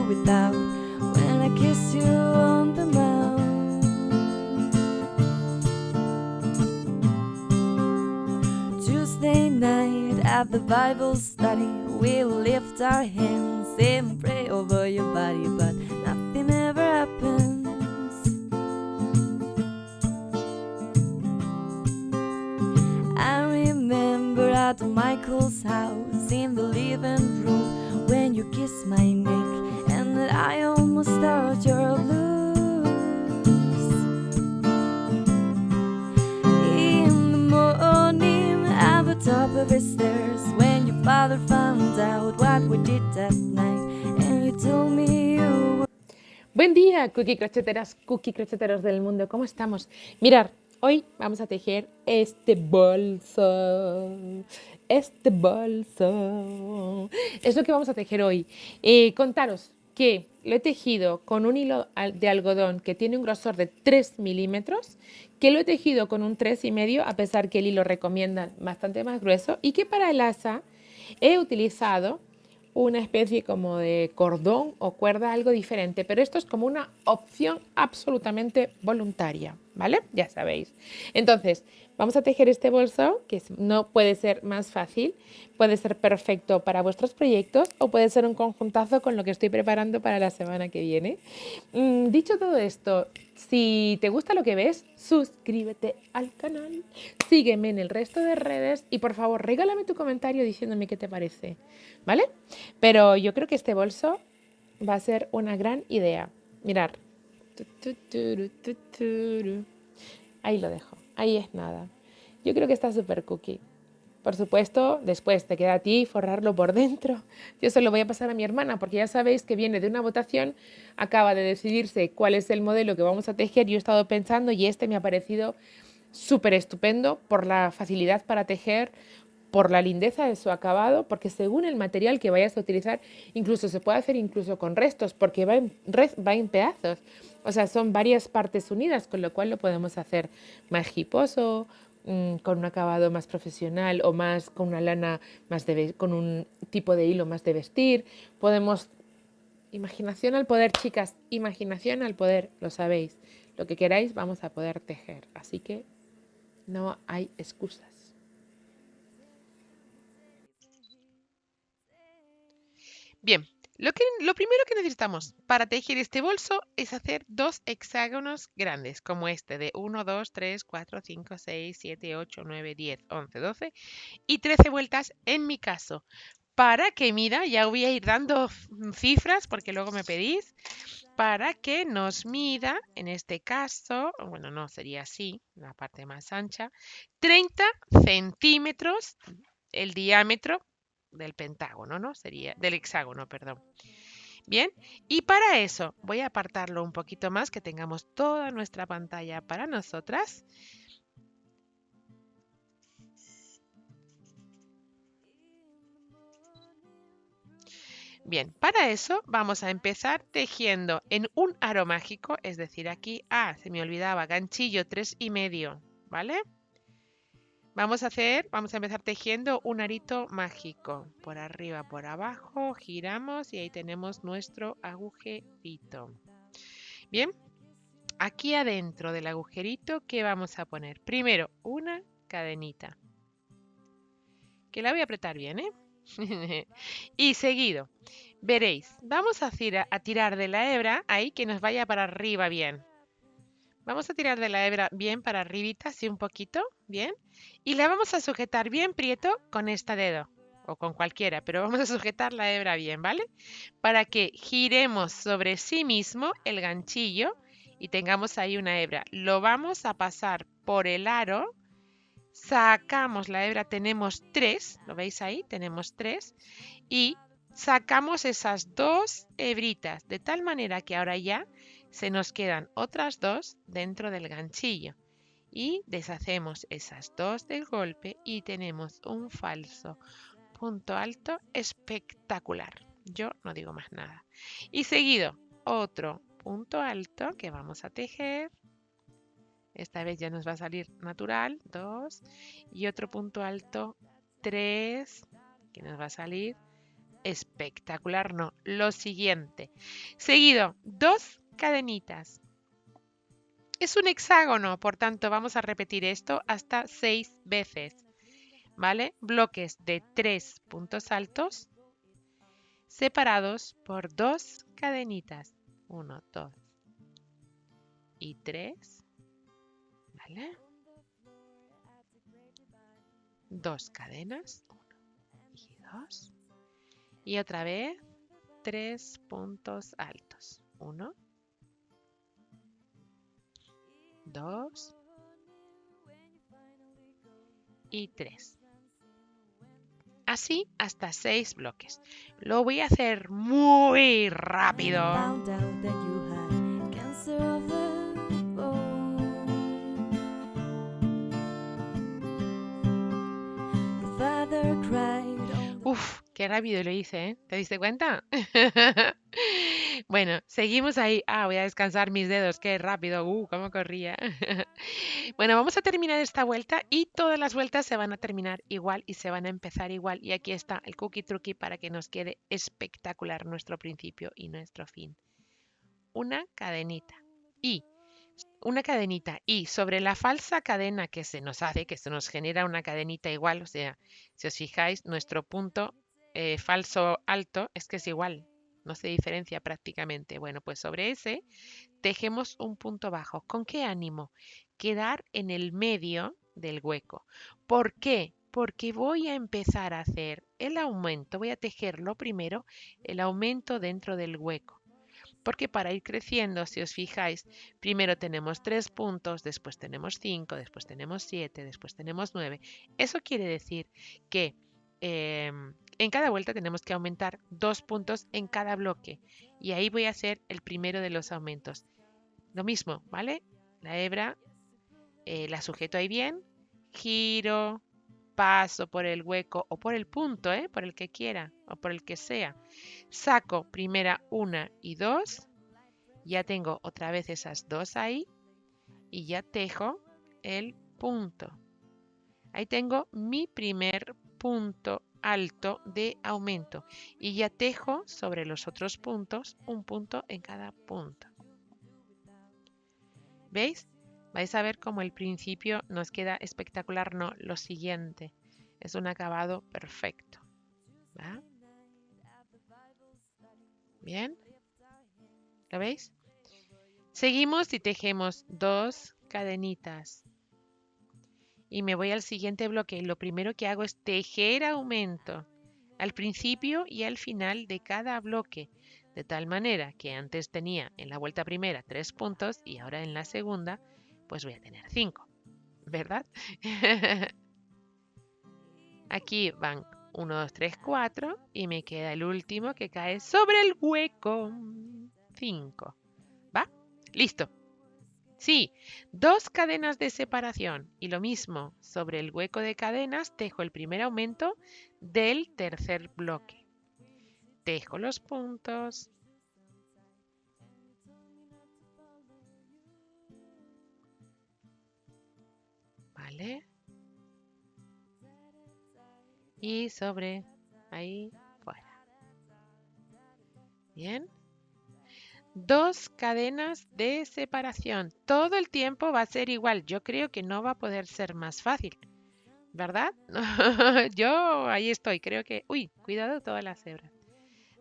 without when I kiss you on the mouth. Tuesday night at the Bible study, we'll lift our hands and pray over your body, but nothing ever happens. I remember at Michael's house in the living room when you kissed my neck and that I almost thought you're blues. In the morning at the top of the stairs when your father found out what we did that night and you told me you were... Buen día, cookie crocheteros del mundo, ¿cómo estamos? Mirar, hoy vamos a tejer este bolso. Es lo que vamos a tejer hoy. Contaros que lo he tejido con un hilo de algodón que tiene un grosor de 3 milímetros, que lo he tejido con un 3,5, a pesar que el hilo recomienda bastante más grueso, y que para el asa he utilizado una especie como de cordón o cuerda, algo diferente, pero esto es como una opción absolutamente voluntaria, ¿vale? Ya sabéis. Entonces, vamos a tejer este bolso, que no puede ser más fácil, puede ser perfecto para vuestros proyectos o puede ser un conjuntazo con lo que estoy preparando para la semana que viene. Dicho todo esto, si te gusta lo que ves, suscríbete al canal, sígueme en el resto de redes y por favor regálame tu comentario diciéndome qué te parece, ¿vale? Pero yo creo que este bolso va a ser una gran idea. Mirad. Ahí lo dejo, ahí es nada. Yo creo que está súper cookie. Por supuesto, después te queda a ti forrarlo por dentro. Yo se lo voy a pasar a mi hermana porque ya sabéis que viene de una votación, acaba de decidirse cuál es el modelo que vamos a tejer. Yo he estado pensando y este me ha parecido súper estupendo por la facilidad para tejer, por la lindeza de su acabado, porque según el material que vayas a utilizar, incluso se puede hacer incluso con restos, porque va en pedazos. O sea, son varias partes unidas, con lo cual lo podemos hacer más hiposo, con un acabado más profesional o más con una lana más con un tipo de hilo más de vestir. Podemos... Imaginación al poder, chicas, imaginación al poder, lo sabéis. Lo que queráis vamos a poder tejer, así que no hay excusas. Bien, lo primero que necesitamos para tejer este bolso es hacer 2 hexágonos grandes, como este de 1, 2, 3, 4, 5, 6, 7, 8, 9, 10, 11, 12 y 13 vueltas en mi caso. Para que, mira, ya voy a ir dando cifras porque luego me pedís, para que nos mida, en este caso, bueno, no sería así, la parte más ancha, 30 centímetros el diámetro del pentágono, ¿no? Sería del hexágono, perdón. Bien, y para eso voy a apartarlo un poquito más, que tengamos toda nuestra pantalla para nosotras. Bien, para eso vamos a empezar tejiendo en un aro mágico, es decir, aquí, se me olvidaba, ganchillo 3,5, ¿vale? Vamos a empezar tejiendo un arito mágico, por arriba, por abajo, giramos y ahí tenemos nuestro agujerito. Bien, aquí adentro del agujerito, ¿qué vamos a poner? Primero, una cadenita, que la voy a apretar bien, ¿eh? Y seguido, veréis, vamos a tirar de la hebra ahí que nos vaya para arriba bien. Vamos a tirar de la hebra bien para arribita, así un poquito, bien. Y la vamos a sujetar bien prieto con este dedo, o con cualquiera, pero vamos a sujetar la hebra bien, ¿vale? Para que giremos sobre sí mismo el ganchillo y tengamos ahí una hebra. Lo vamos a pasar por el aro, sacamos la hebra, tenemos 3, ¿lo veis ahí? Tenemos 3 y sacamos esas 2 hebritas, de tal manera que ahora ya se nos quedan otras 2 dentro del ganchillo y deshacemos esas 2 del golpe y tenemos un falso punto alto espectacular. Yo no digo más nada. Y seguido, otro punto alto que vamos a tejer. Esta vez ya nos va a salir natural, 2. Y otro punto alto, 3, que nos va a salir espectacular no. Lo siguiente. Seguido, 2 cadenitas. Es un hexágono, por tanto vamos a repetir esto hasta 6 veces. ¿Vale? Bloques de 3 puntos altos separados por 2 cadenitas. 1, 2 y 3. ¿Vale? 2 cadenas. 1 y 2. Y otra vez 3 puntos altos. 1, 2 y 3. Así hasta 6 bloques. Lo voy a hacer muy rápido. Found out that you had cancer of the bone. Your father cried. Uf, qué rápido lo hice, ¿eh? ¿Te diste cuenta? Bueno, seguimos ahí. Voy a descansar mis dedos. Qué rápido. Cómo corría. Bueno, vamos a terminar esta vuelta y todas las vueltas se van a terminar igual y se van a empezar igual. Y aquí está el cookie truqui para que nos quede espectacular nuestro principio y nuestro fin. Una cadenita y sobre la falsa cadena que se nos hace, que se nos genera una cadenita igual, o sea, si os fijáis, nuestro punto falso alto es que es igual, no se diferencia prácticamente. Bueno, pues sobre ese tejemos un punto bajo. ¿Con qué ánimo? Quedar en el medio del hueco. ¿Por qué? Porque voy a empezar a hacer el aumento, voy a tejerlo primero, el aumento dentro del hueco. Porque para ir creciendo, si os fijáis, primero tenemos 3 puntos, después tenemos 5, después tenemos 7, después tenemos 9. Eso quiere decir que en cada vuelta tenemos que aumentar 2 puntos en cada bloque. Y ahí voy a hacer el primero de los aumentos. Lo mismo, ¿vale? La hebra la sujeto ahí bien, giro, paso por el hueco o por el punto, por el que quiera o por el que sea. Saco primera 1 y 2, ya tengo otra vez esas 2 ahí y ya tejo el punto. Ahí tengo mi primer punto alto de aumento y ya tejo sobre los otros puntos un punto en cada punto. ¿Veis? Vais a ver cómo el principio nos queda espectacular. No, lo siguiente. Es un acabado perfecto. ¿Va? Bien. ¿Lo veis? Seguimos y tejemos 2 cadenitas. Y me voy al siguiente bloque. Lo primero que hago es tejer aumento al principio y al final de cada bloque. De tal manera que antes tenía en la vuelta primera 3 puntos y ahora en la segunda pues voy a tener 5, ¿verdad? Aquí van 1, 2, 3, 4 y me queda el último que cae sobre el hueco. 5. ¿Va? Listo. Sí, 2 cadenas de separación y lo mismo, sobre el hueco de cadenas tejo el primer aumento del tercer bloque. Tejo los puntos. ¿Vale? Y sobre ahí fuera. Bien. 2 cadenas de separación. Todo el tiempo va a ser igual. Yo creo que no va a poder ser más fácil. ¿Verdad? Yo ahí estoy. Creo que... Uy, cuidado todas las hebras.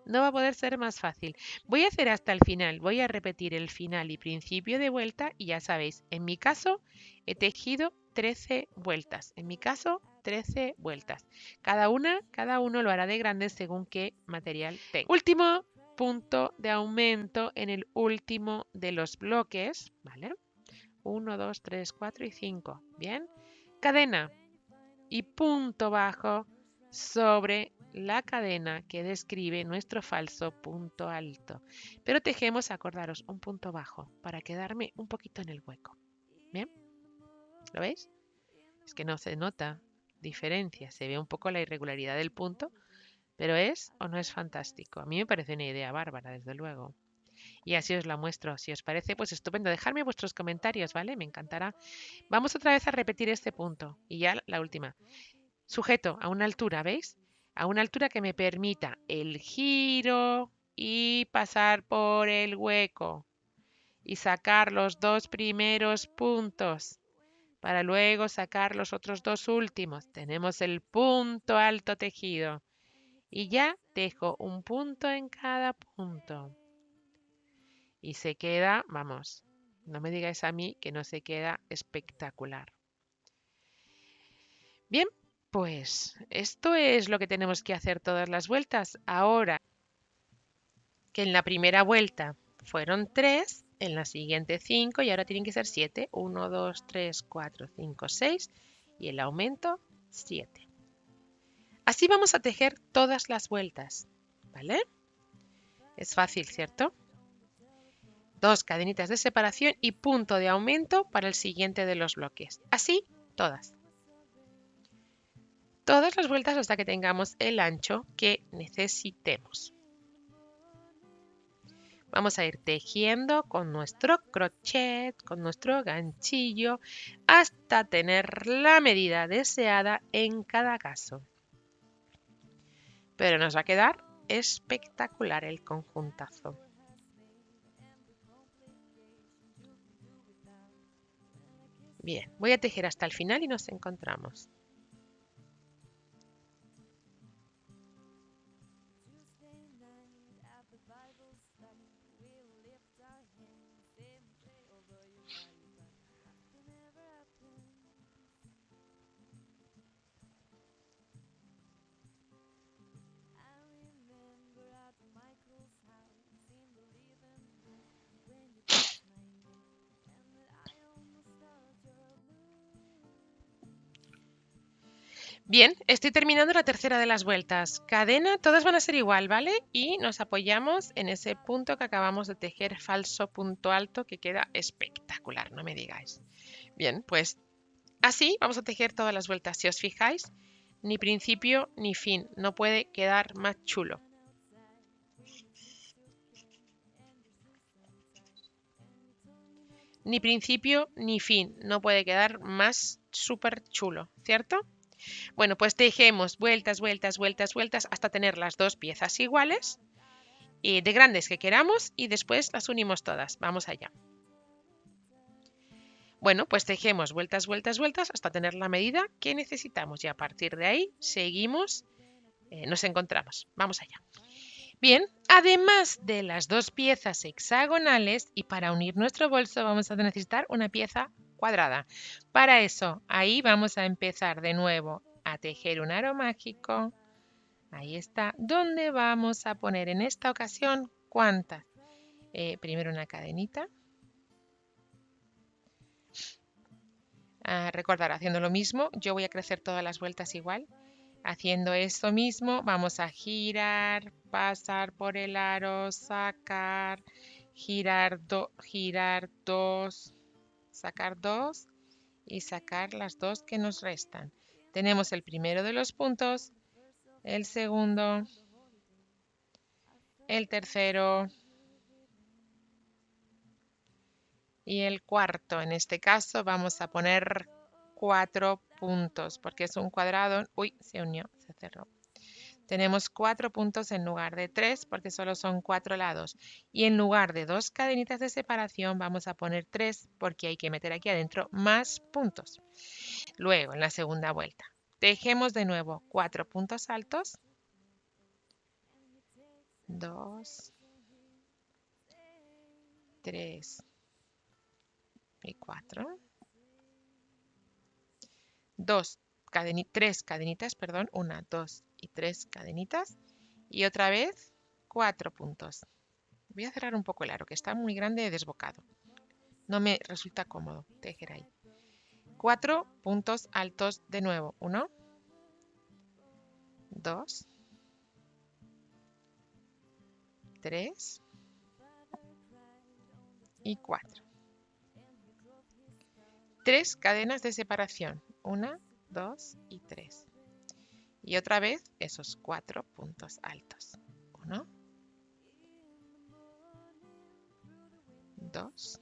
No va a poder ser más fácil. Voy a hacer hasta el final. Voy a repetir el final y principio de vuelta. Y ya sabéis, en mi caso he tejido 13 vueltas. En mi caso, 13 vueltas. Cada uno lo hará de grande según qué material tenga. Último punto de aumento en el último de los bloques. ¿Vale? 1, 2, 3, 4 y 5. Bien. Cadena y punto bajo sobre la cadena que describe nuestro falso punto alto. Pero tejemos, acordaros, un punto bajo para quedarme un poquito en el hueco. ¿Bien? ¿Lo veis? Es que no se nota diferencia, se ve un poco la irregularidad del punto, pero ¿es o no es fantástico? A mí me parece una idea bárbara, desde luego. Y así os la muestro. Si os parece, pues estupendo. Dejadme vuestros comentarios, ¿vale? Me encantará. Vamos otra vez a repetir este punto. Y ya la última. Sujeto a una altura, ¿veis? a una altura que me permita el giro y pasar por el hueco y sacar los dos primeros puntos para luego sacar los otros dos últimos. Tenemos el punto alto tejido y ya dejo un punto en cada punto y se queda, vamos, no me digáis a mí que no se queda espectacular. Bien, pues esto es lo que tenemos que hacer todas las vueltas. Ahora que en la primera vuelta fueron 3, en la siguiente 5 y ahora tienen que ser 7. 1, 2, 3, 4, 5, 6 y el aumento 7. Así vamos a tejer todas las vueltas, ¿vale? Es fácil, ¿cierto? 2 cadenitas de separación y punto de aumento para el siguiente de los bloques. Así, todas. Todas las vueltas hasta que tengamos el ancho que necesitemos. Vamos a ir tejiendo con nuestro crochet, con nuestro ganchillo, hasta tener la medida deseada en cada caso. Pero nos va a quedar espectacular el conjuntazo. Bien, voy a tejer hasta el final y nos encontramos. Bien, estoy terminando la tercera de las vueltas. Cadena, todas van a ser igual, ¿vale? Y nos apoyamos en ese punto que acabamos de tejer, falso punto alto, que queda espectacular, no me digáis. Bien, pues así vamos a tejer todas las vueltas. Si os fijáis, ni principio ni fin, no puede quedar más chulo. Ni principio ni fin, no puede quedar más súper chulo, ¿cierto? Bueno, pues tejemos vueltas, vueltas, vueltas, vueltas hasta tener las dos piezas iguales, de grandes que queramos, y después las unimos todas. Vamos allá. Bueno, pues tejemos vueltas, vueltas, vueltas hasta tener la medida que necesitamos y a partir de ahí seguimos, nos encontramos. Vamos allá. Bien, además de las dos piezas hexagonales y para unir nuestro bolso vamos a necesitar una pieza cuadrada. Para eso, ahí vamos a empezar de nuevo a tejer un aro mágico. Ahí está, donde vamos a poner en esta ocasión, ¿cuántas? Primero una cadenita. Recordar, haciendo lo mismo, yo voy a crecer todas las vueltas igual. Haciendo esto mismo, vamos a girar, pasar por el aro, sacar, girar, girar 2, sacar 2 y sacar las 2 que nos restan. Tenemos el primero de los puntos, el segundo, el tercero y el cuarto. En este caso vamos a poner 4 puntos porque es un cuadrado. Uy, se unió, se cerró. Tenemos 4 puntos en lugar de 3 porque solo son 4 lados. Y en lugar de 2 cadenitas de separación vamos a poner 3 porque hay que meter aquí adentro más puntos. Luego, en la segunda vuelta, tejemos de nuevo 4 puntos altos. 2, 3 y 4. 3 cadenitas, perdón, 1, 2 y 3 cadenitas. Y otra vez 4 puntos. Voy a cerrar un poco el aro, que está muy grande y desbocado. No me resulta cómodo tejer ahí. 4 puntos altos de nuevo. 1, 2, 3 y 4. 3 cadenas de separación. 1, 2 y 3. Y otra vez esos 4 puntos altos. 1, 2,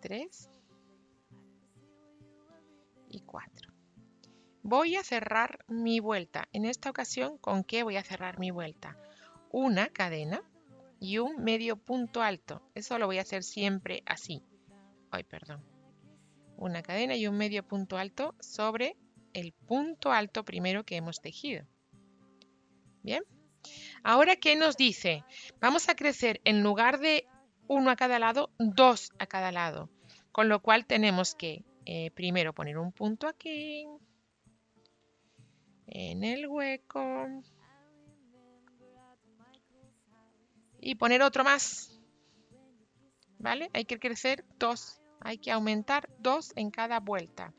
3 y 4. voy a cerrar mi vuelta. En esta ocasión, ¿con qué voy a cerrar mi vuelta? Una cadena y un medio punto alto. Eso lo voy a hacer siempre así. Ay, perdón. Una cadena y un medio punto alto sobre el punto alto primero que hemos tejido. Bien. Ahora, ¿qué nos dice? Vamos a crecer en lugar de 1 a cada lado, 2 a cada lado. Con lo cual tenemos que primero poner un punto aquí, en el hueco, y poner otro más. ¿Vale? Hay que crecer 2. Hay que aumentar 2 en cada vuelta.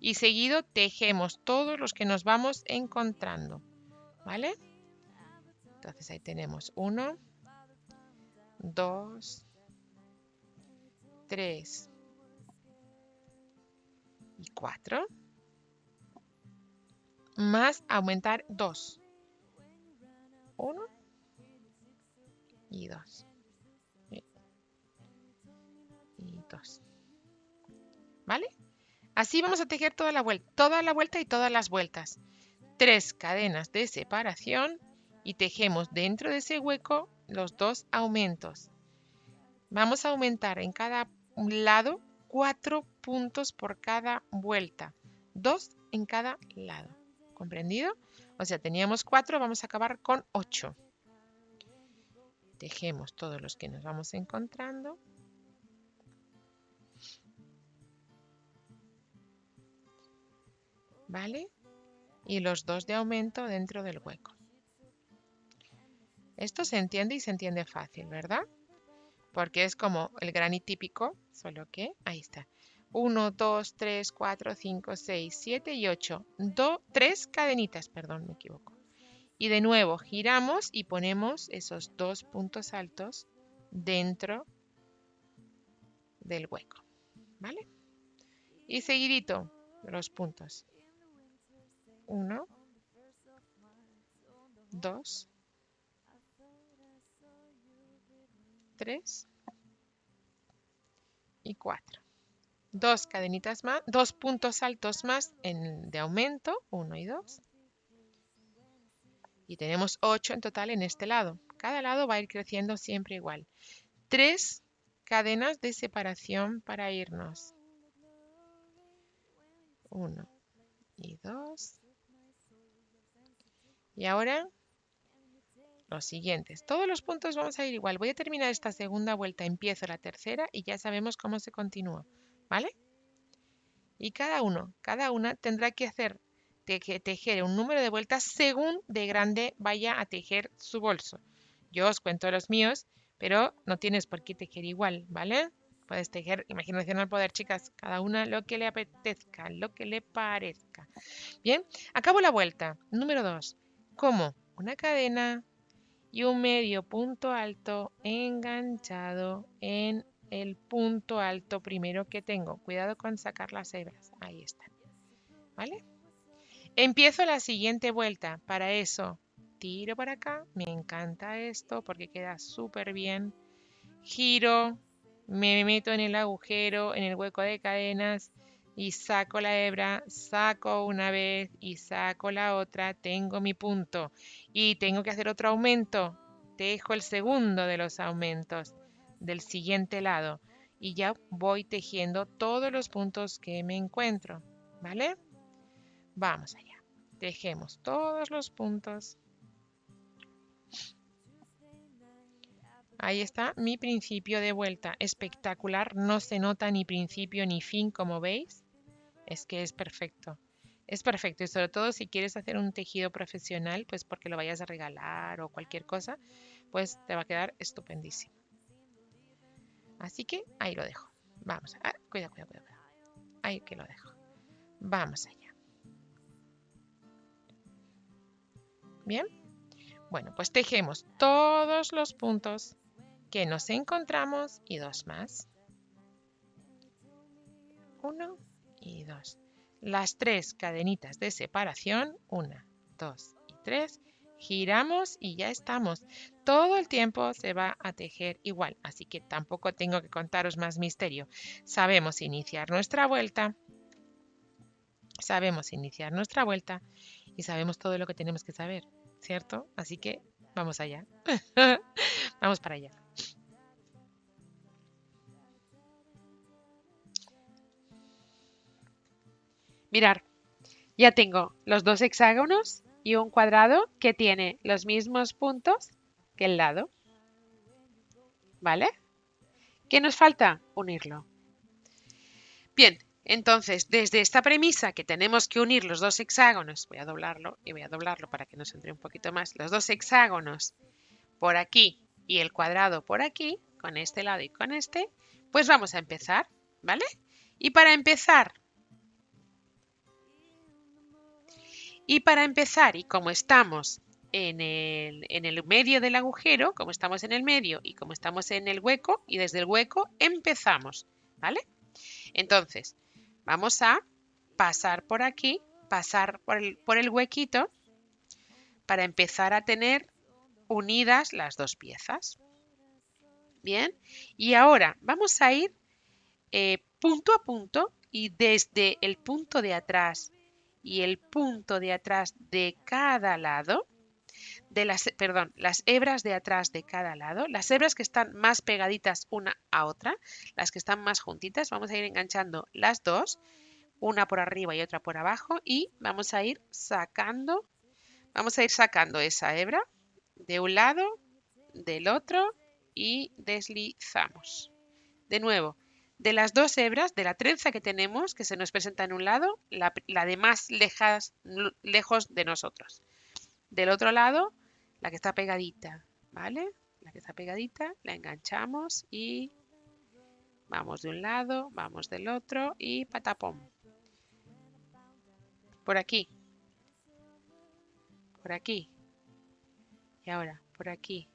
Y seguido tejemos todos los que nos vamos encontrando. ¿Vale? Entonces ahí tenemos 1, 2, 3 y 4. Más aumentar 2. 1 y 2. Y 2. ¿Vale? Así vamos a tejer toda la vuelta y todas las vueltas. 3 cadenas de separación y tejemos dentro de ese hueco los 2 aumentos. Vamos a aumentar en cada lado 4 puntos por cada vuelta, 2 en cada lado. ¿Comprendido? O sea, teníamos 4, vamos a acabar con 8. Tejemos todos los que nos vamos encontrando. ¿Vale? Y los 2 de aumento dentro del hueco. Esto se entiende y se entiende fácil, ¿verdad? Porque es como el granny típico, solo que ahí está. 1, 2, 3, 4, 5, 6, 7 y 8. 3 cadenitas, perdón, me equivoco. Y de nuevo giramos y ponemos esos 2 puntos altos dentro del hueco. ¿Vale? Y seguidito los puntos. 1, 2, 3 y 4. 2 cadenitas más, 2 puntos altos más de aumento, 1 y 2. Y tenemos 8 en total en este lado. Cada lado va a ir creciendo siempre igual. 3 cadenas de separación para irnos. 1 y 2. Y ahora los siguientes. Todos los puntos vamos a ir igual. Voy a terminar esta segunda vuelta, empiezo la tercera y ya sabemos cómo se continúa. ¿Vale? Y cada una tendrá que tejer un número de vueltas según de grande vaya a tejer su bolso. Yo os cuento los míos, pero no tienes por qué tejer igual, ¿vale? Puedes tejer, imaginación al poder, chicas, cada una lo que le apetezca, lo que le parezca. Bien, acabo la vuelta. Número 2. Como una cadena y un medio punto alto enganchado en el punto alto primero que tengo. Cuidado con sacar las hebras. Ahí están. ¿Vale? Empiezo la siguiente vuelta. Para eso, tiro para acá. Me encanta esto porque queda súper bien. Giro, me meto en el agujero, en el hueco de cadenas y saco la hebra, saco una vez y saco la otra. Tengo mi punto y tengo que hacer otro aumento. Tejo el segundo de los aumentos del siguiente lado y ya voy tejiendo todos los puntos que me encuentro. ¿Vale? Vamos allá. Tejemos todos los puntos. Ahí está mi principio de vuelta. Espectacular. No se nota ni principio ni fin, como veis. Es que es perfecto. Es perfecto. Y sobre todo si quieres hacer un tejido profesional, pues porque lo vayas a regalar o cualquier cosa, pues te va a quedar estupendísimo. Así que ahí lo dejo. Vamos. Cuidado. Ahí que lo dejo. Vamos allá. Bien. Bueno, pues tejemos todos los puntos que nos encontramos y 2 más. 1 y 2. Las 3 cadenitas de separación, 1, 2 y 3. Giramos y ya estamos. Todo el tiempo se va a tejer igual, así que tampoco tengo que contaros más misterio. Sabemos iniciar nuestra vuelta. sabemos iniciar nuestra vuelta y sabemos todo lo que tenemos que saber, ¿cierto? Así que vamos allá. Vamos para allá. Mirar, ya tengo los dos hexágonos y un cuadrado que tiene los mismos puntos que el lado. ¿Vale? ¿Qué nos falta? Unirlo. Bien, entonces, desde esta premisa que tenemos que unir los dos hexágonos, voy a doblarlo y voy a doblarlo para que nos entre un poquito más, los dos hexágonos por aquí y el cuadrado por aquí, con este lado y con este, pues vamos a empezar, ¿vale? Y para empezar, y como estamos en el medio del agujero, como estamos en el medio y como estamos en el hueco, y desde el hueco empezamos, ¿vale? Entonces, vamos a pasar por aquí, pasar por el huequito para empezar a tener unidas las dos piezas. Bien, y ahora vamos a ir punto a punto y desde el punto de atrás y el punto de atrás de cada lado, las hebras de atrás de cada lado, las hebras que están más pegaditas una a otra, las que están más juntitas, vamos a ir enganchando las dos, una por arriba y otra por abajo, y vamos a ir sacando esa hebra de un lado, del otro y deslizamos. De nuevo, de las dos hebras, de la trenza que tenemos, que se nos presenta en un lado, la de más lejos de nosotros. Del otro lado, la que está pegadita, ¿vale? La que está pegadita, la enganchamos y vamos de un lado, vamos del otro y patapón. Por aquí. Por aquí. Y ahora, por aquí.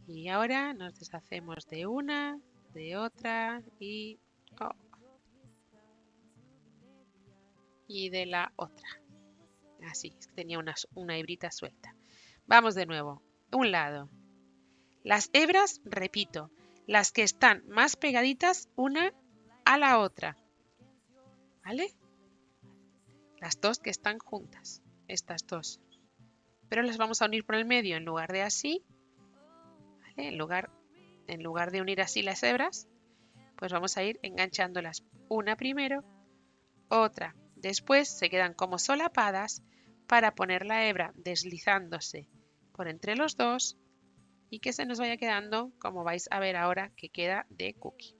Y ahora nos deshacemos de una, de otra y de la otra. Así, es que tenía una hebrita suelta. Vamos de nuevo. Un lado. Las hebras, repito, las que están más pegaditas una a la otra. ¿Vale? Las dos que están juntas. Estas dos. Pero las vamos a unir por el medio en lugar de así. ¿Vale? En lugar de unir así las hebras, pues vamos a ir enganchándolas una primero, otra. Después se quedan como solapadas para poner la hebra deslizándose por entre los dos y que se nos vaya quedando, como vais a ver ahora, que queda de cookie.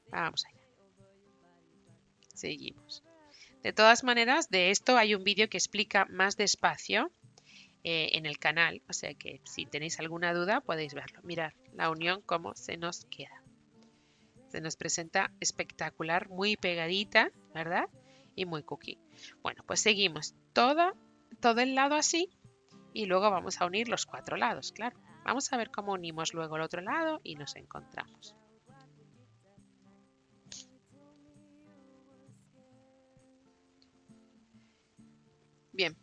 Vamos allá. Seguimos. De todas maneras, de esto hay un vídeo que explica más despacio en el canal, o sea que si tenéis alguna duda podéis verlo. Mirad la unión cómo se nos queda. Se nos presenta espectacular, muy pegadita, ¿verdad? Y muy cookie. Bueno, pues seguimos todo el lado así y luego vamos a unir los cuatro lados, claro. Vamos a ver cómo unimos luego el otro lado y nos encontramos. Bien,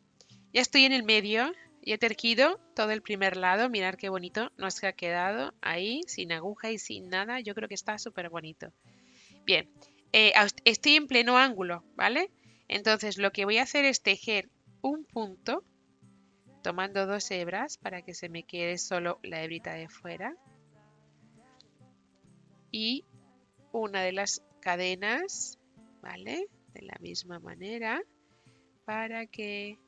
ya estoy en el medio y he tejido todo el primer lado. Mirad qué bonito nos ha quedado ahí, sin aguja y sin nada. Yo creo que está súper bonito. Bien, estoy en pleno ángulo, ¿vale? Entonces lo que voy a hacer es tejer un punto tomando dos hebras para que se me quede solo la hebrita de fuera y una de las cadenas, ¿vale? De la misma manera para que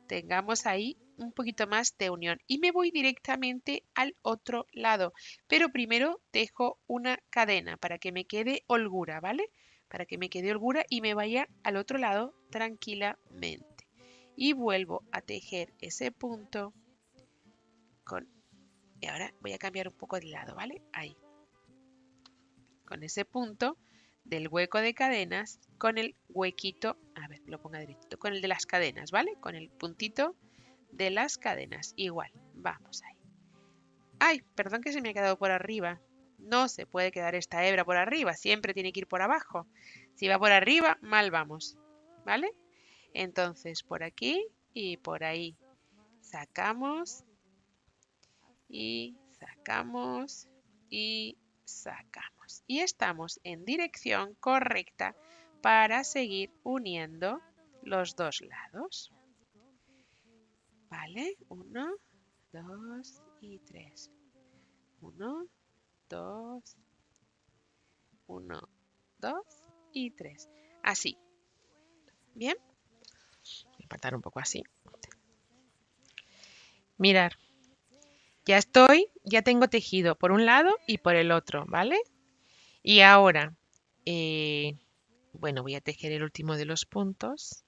tengamos ahí un poquito más de unión y me voy directamente al otro lado, pero primero tejo una cadena para que me quede holgura, ¿vale? Para que me quede holgura y me vaya al otro lado tranquilamente. Y vuelvo a tejer ese punto y ahora voy a cambiar un poco de lado, ¿vale? Ahí. Con ese punto del hueco de cadenas con el huequito, a ver, lo pongo derechito, con el de las cadenas, ¿vale? Con el puntito de las cadenas, igual, vamos ahí. Ay, perdón que se me ha quedado por arriba. No se puede quedar esta hebra por arriba, siempre tiene que ir por abajo. Si va por arriba, mal vamos, ¿vale? Entonces, por aquí y por ahí. Sacamos y sacamos y sacamos. Y estamos en dirección correcta para seguir uniendo los dos lados. ¿Vale? 1, 2 y 3. 1, 2, 1, 2 y 3. Así. ¿Bien? Voy a apartar un poco así. Mirar. Ya tengo tejido por un lado y por el otro, ¿vale? Y ahora, bueno, voy a tejer el último de los puntos.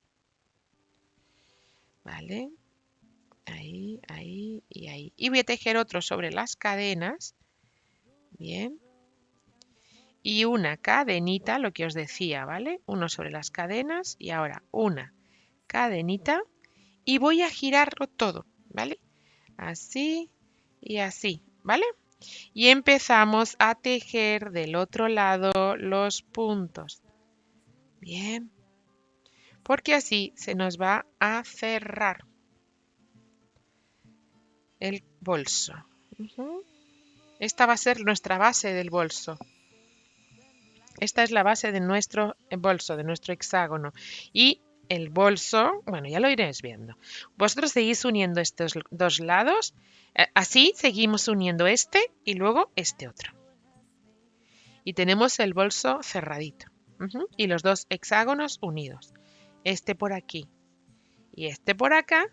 ¿Vale? Ahí, ahí y ahí. Y voy a tejer otro sobre las cadenas. Bien. Y una cadenita, lo que os decía, ¿vale? Uno sobre las cadenas y ahora una cadenita. Y voy a girarlo todo, ¿vale? Así y así, ¿vale? Y empezamos a tejer del otro lado los puntos. Bien. Porque así se nos va a cerrar el bolso. Esta va a ser nuestra base del bolso. Esta es la base de nuestro bolso, de nuestro hexágono. Y el bolso, bueno, ya lo iréis viendo. Vosotros seguís uniendo estos dos lados. Así seguimos uniendo este y luego este otro. Y tenemos el bolso cerradito. Y los dos hexágonos unidos. Este por aquí y este por acá.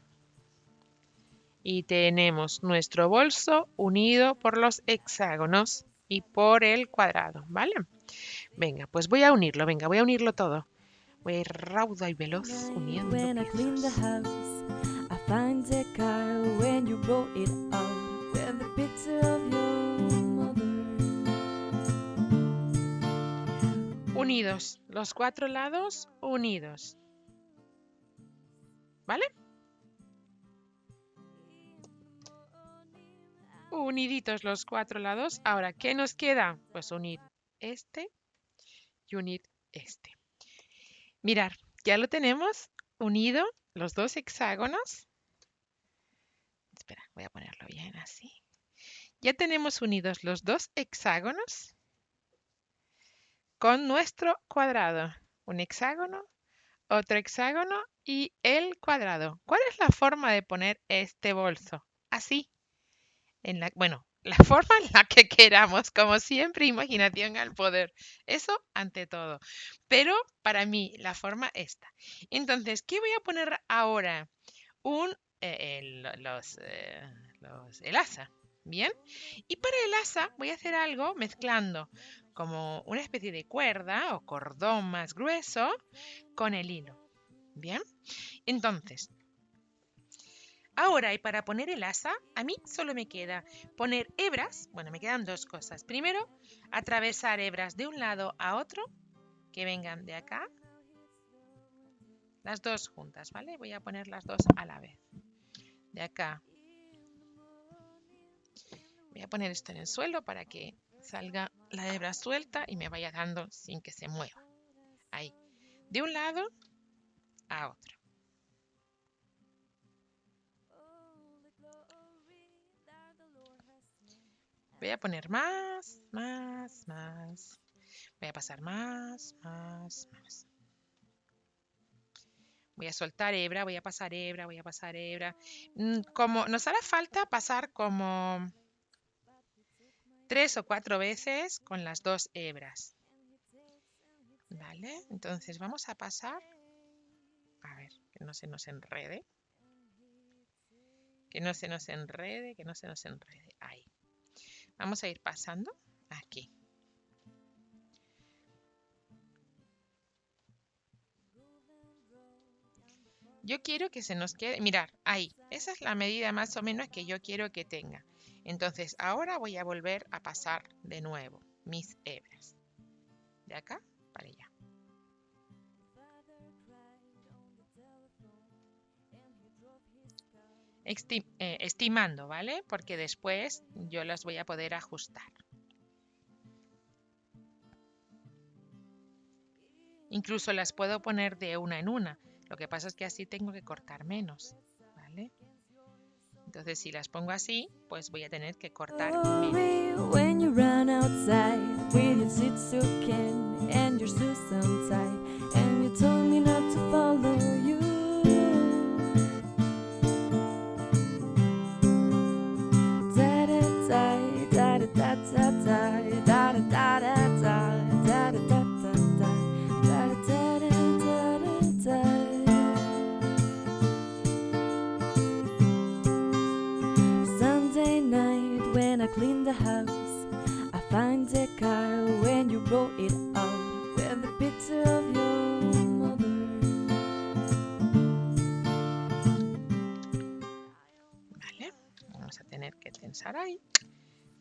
Y tenemos nuestro bolso unido por los hexágonos y por el cuadrado, ¿vale? Venga, pues voy a unirlo, venga, voy a unirlo todo. Voy a ir rauda y veloz uniendo When I clean the piezas. house, I find the car when you brought it out with the picture of your mother. Unidos, los cuatro lados unidos. ¿Vale? Uniditos los cuatro lados. Ahora, ¿qué nos queda? Pues unir este y unir este. Mirad, ya lo tenemos unido los dos hexágonos. Espera, voy a ponerlo bien así. Ya tenemos unidos los dos hexágonos con nuestro cuadrado. Un hexágono, otro hexágono y el cuadrado. ¿Cuál es la forma de poner este bolso? Así. Bueno, la forma en la que queramos, como siempre, imaginación al poder. Eso ante todo. Pero para mí, la forma esta. Entonces, ¿qué voy a poner ahora? El asa. ¿Bien? Y para el asa voy a hacer algo mezclando como una especie de cuerda o cordón más grueso con el hilo. ¿Bien? Entonces, ahora, y para poner el asa, a mí solo me queda poner hebras. Bueno, me quedan dos cosas. Primero, atravesar hebras de un lado a otro, que vengan de acá. Las dos juntas, ¿vale? Voy a poner las dos a la vez. De acá. Voy a poner esto en el suelo para que salga la hebra suelta y me vaya dando sin que se mueva. Ahí. De un lado a otro. Voy a poner más, más, más. Voy a pasar más, más, más. Voy a soltar hebra, voy a pasar hebra, voy a pasar hebra. Como nos hará falta pasar como 3 o 4 veces con las dos hebras. ¿Vale? Entonces vamos a pasar. A ver, que no se nos enrede. Que no se nos enrede, que no se nos enrede. Ahí. Vamos a ir pasando aquí. Yo quiero que se nos quede, mirar, ahí, esa es la medida más o menos que yo quiero que tenga. Entonces, ahora voy a volver a pasar de nuevo mis hebras. De acá para allá. Estimando, ¿vale? Porque después yo las voy a poder ajustar. Incluso las puedo poner de una en una. Lo que pasa es que así tengo que cortar menos, ¿vale? Entonces, si las pongo así, pues voy a tener que cortar menos. Sorry when you run outside with your Shih candy and your Susan tied, and you told me not to follow you. Da da da da da da da da da da da da da da da Sunday night when I clean the house, I find the car when you roll it out with a picture of your mother. ¿Vale? Vamos a tener que tensar ahí.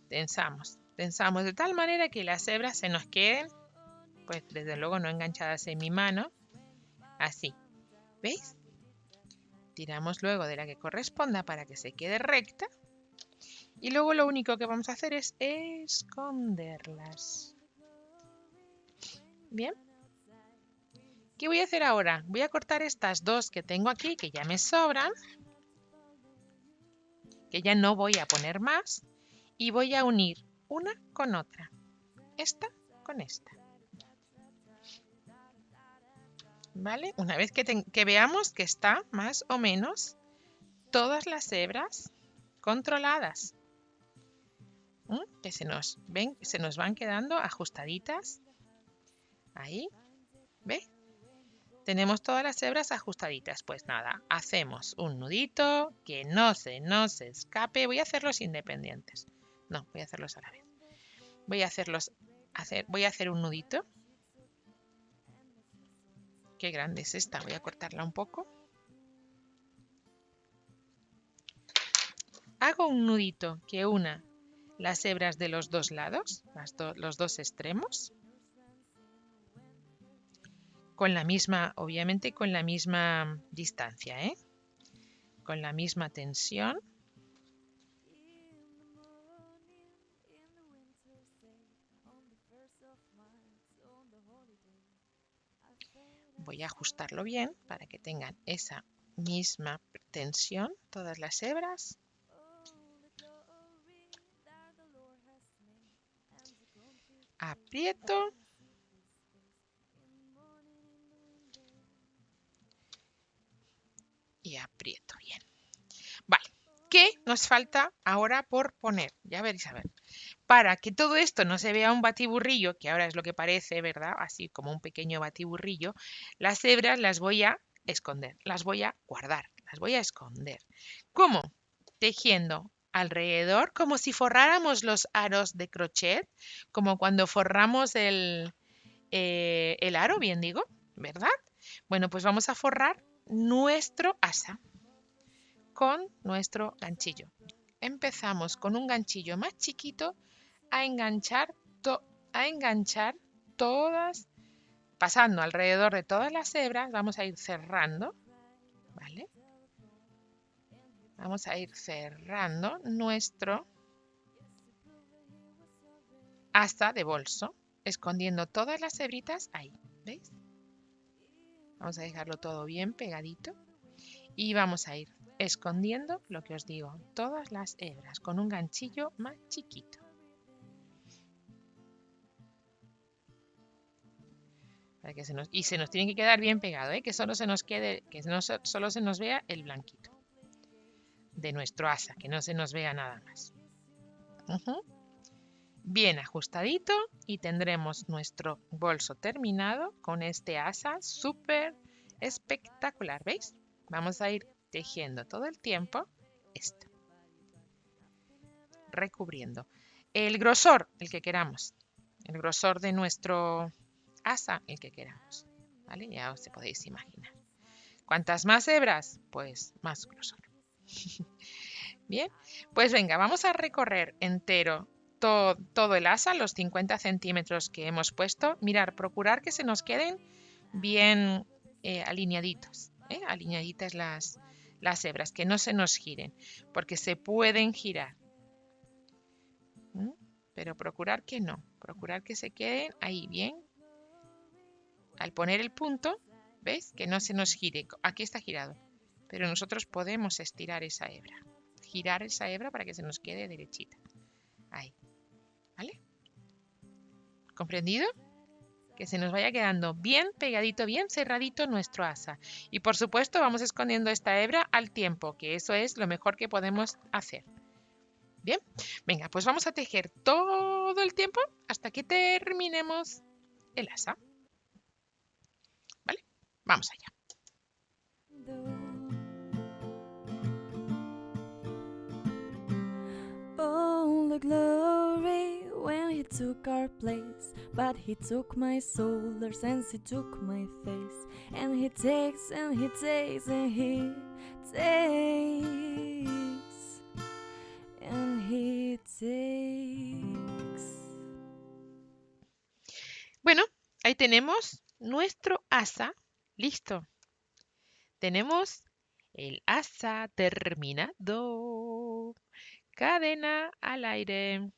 Tensamos de tal manera que las hebras se nos queden, pues desde luego no enganchadas en mi mano, así, ¿veis? Tiramos luego de la que corresponda para que se quede recta y luego lo único que vamos a hacer es esconderlas. Bien. ¿Qué voy a hacer ahora? Voy a cortar estas dos que tengo aquí, que ya me sobran, que ya no voy a poner más, y voy a unir una con otra, esta con esta. ¿Vale? Una vez que veamos que está más o menos todas las hebras controladas, que se nos van quedando ajustaditas. Ahí, ¿ve? Tenemos todas las hebras ajustaditas. Pues nada, hacemos un nudito que no se nos escape. Voy a hacerlos independientes. No, voy a hacerlos a la vez. Voy a hacer un nudito. Qué grande es esta, voy a cortarla un poco. Hago un nudito que una las hebras de los dos lados, los dos extremos, con la misma, obviamente con la misma distancia, con la misma tensión. Voy a ajustarlo bien para que tengan esa misma tensión todas las hebras. Aprieto. Y aprieto bien. Vale, ¿qué nos falta ahora por poner? Ya veréis a ver. Para que todo esto no se vea un batiburrillo, que ahora es lo que parece, ¿verdad? Así como un pequeño batiburrillo, las hebras las voy a esconder, las voy a guardar, las voy a esconder. ¿Cómo? Tejiendo alrededor, como si forráramos los aros de crochet, como cuando forramos el aro, bien digo, ¿verdad? Bueno, pues vamos a forrar nuestro asa con nuestro ganchillo. Empezamos con un ganchillo más chiquito a enganchar todas, pasando alrededor de todas las hebras, vamos a ir cerrando, ¿vale? Vamos a ir cerrando nuestro asa de bolso, escondiendo todas las hebritas ahí, ¿veis? Vamos a dejarlo todo bien pegadito y vamos a ir escondiendo, lo que os digo, todas las hebras con un ganchillo más chiquito. Para que se nos tiene que quedar bien pegado, que solo se nos quede, que no solo se nos vea el blanquito de nuestro asa, que no se nos vea nada más. Bien ajustadito y tendremos nuestro bolso terminado con este asa súper espectacular, ¿veis? Vamos a ir tejiendo todo el tiempo esto, recubriendo el grosor, el que queramos, el grosor de nuestro asa, el que queramos, ¿vale? Ya os podéis imaginar. Cuantas más hebras, pues más grosor. Bien, pues venga, vamos a recorrer entero todo el asa, los 50 centímetros que hemos puesto. Mirar, procurar que se nos queden bien alineaditos, alineaditas las hebras, que no se nos giren, porque se pueden girar. Pero procurar que no, procurar que se queden ahí bien. Al poner el punto, ¿ves? Que no se nos gire. Aquí está girado, pero nosotros podemos estirar esa hebra. girar esa hebra para que se nos quede derechita. Ahí, ¿vale? ¿Comprendido? Que se nos vaya quedando bien pegadito, bien cerradito nuestro asa. Y por supuesto vamos escondiendo esta hebra al tiempo, que eso es lo mejor que podemos hacer. Bien, venga, pues vamos a tejer todo el tiempo hasta que terminemos el asa. ¿Vale? Vamos allá. All the glory when he took our place, but he took my soul, there since he took my face, and he takes and he takes and he takes and he takes. Bueno, ahí tenemos nuestro asa listo. Tenemos el asa terminado. Cadena al aire.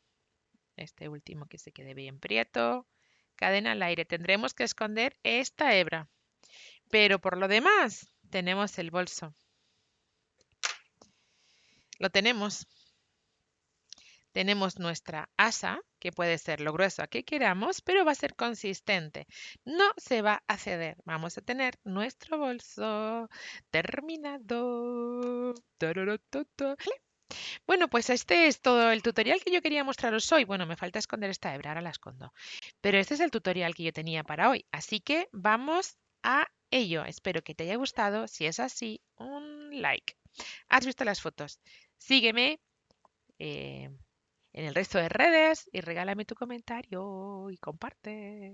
Este último que se quede bien prieto. Cadena al aire. Tendremos que esconder esta hebra. Pero por lo demás, tenemos el bolso. Lo tenemos. Tenemos nuestra asa, que puede ser lo grueso que queramos, pero va a ser consistente. No se va a ceder. Vamos a tener nuestro bolso terminado. Bueno, pues este es todo el tutorial que yo quería mostraros hoy. Bueno, me falta esconder esta hebra, ahora la escondo. Pero este es el tutorial que yo tenía para hoy. Así que vamos a ello. Espero que te haya gustado. Si es así, un like. ¿Has visto las fotos? Sígueme en el resto de redes y regálame tu comentario y comparte.